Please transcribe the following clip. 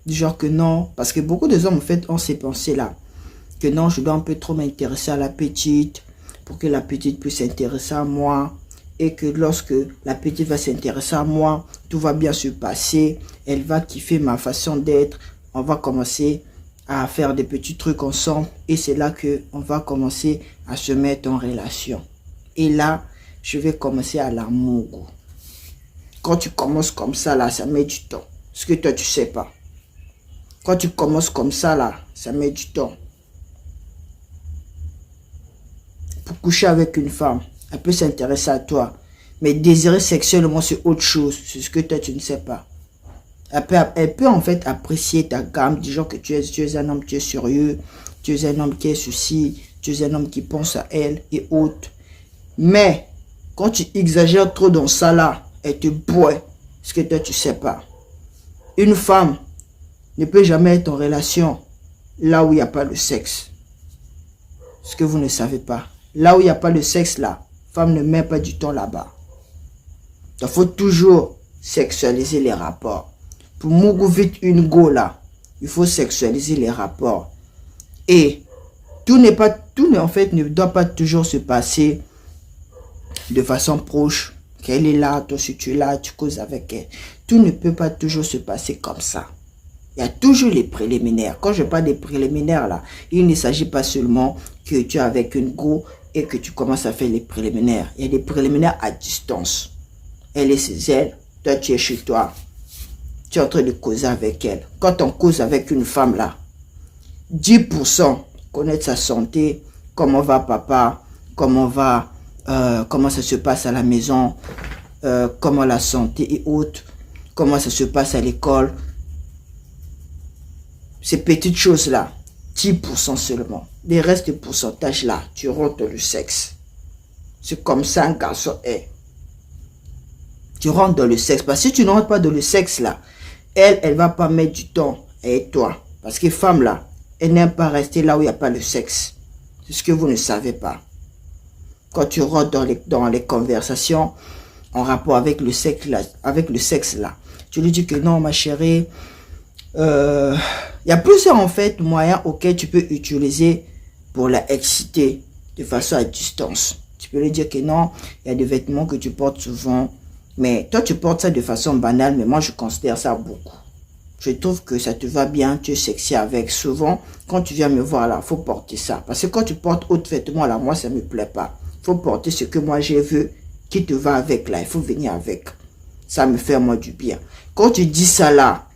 Du genre que non, parce que beaucoup de hommes en fait ont ces pensées-là. Que non, je dois un peu trop m'intéresser à la petite pour que la petite puisse s'intéresser à moi. Et que lorsque la petite va s'intéresser à moi, tout va bien se passer. Elle va kiffer ma façon d'être. On va commencer à faire des petits trucs ensemble. Et c'est là qu'on va commencer à se mettre en relation. Et là, je vais commencer à l'amour. Quand tu commences comme ça, là, ça met du temps. Parce que toi, tu sais pas. Quand tu commences comme ça, là, ça met du temps. Pour coucher avec une femme, elle peut s'intéresser à toi. Mais désirer sexuellement, c'est autre chose. C'est ce que toi, tu ne sais pas. Elle peut en fait apprécier ta gamme, disant que tu es un homme qui est sérieux, tu es un homme qui est ceci, tu es un homme qui pense à elle et autres. Mais, quand tu exagères trop dans ça là, elle te boit. Ce que toi, tu sais pas. Une femme ne peut jamais être en relation là où il n'y a pas le sexe. Ce que vous ne savez pas. Là où il n'y a pas le sexe, là, femme ne met pas du temps là-bas. Il faut toujours sexualiser les rapports. Pour mougou vite une go là, il faut sexualiser les rapports. Et tout en fait ne doit pas toujours se passer de façon proche. Qu'elle est là, toi si tu es là, tu causes avec elle. Tout ne peut pas toujours se passer comme ça. Il y a toujours les préliminaires. Quand je parle des préliminaires là, il ne s'agit pas seulement que tu es avec une go et que tu commences à faire les préliminaires. Il y a des préliminaires à distance. Elle est chez elle, toi tu es chez toi. Tu es en train de causer avec elle. Quand on cause avec une femme là, 10% connaître sa santé, comment va papa, comment ça se passe à la maison, comment la santé et autres, comment ça se passe à l'école. Ces petites choses là, 10% seulement. Les restes de pourcentage là, tu rentres dans le sexe. C'est comme ça un garçon est. Tu rentres dans le sexe. Parce que si tu ne rentres pas dans le sexe là, elle va pas mettre du temps avec toi. Parce que femme là, elle n'aime pas rester là où il n'y a pas le sexe. C'est ce que vous ne savez pas. Quand tu rentres dans les conversations en rapport avec le sexe là, tu lui dis que non ma chérie, il y a plusieurs en fait moyens auxquels tu peux utiliser pour la exciter de façon à distance. Tu peux lui dire que non, il y a des vêtements que tu portes souvent, mais toi tu portes ça de façon banale, mais moi je considère ça beaucoup. Je trouve que ça te va bien, tu es sexy avec. Souvent, quand tu viens me voir là, il faut porter ça. Parce que quand tu portes autre vêtement là, moi ça ne me plaît pas. Il faut porter ce que moi j'ai vu qui te va avec là, il faut venir avec. Ça me fait moi du bien. Quand tu dis ça là,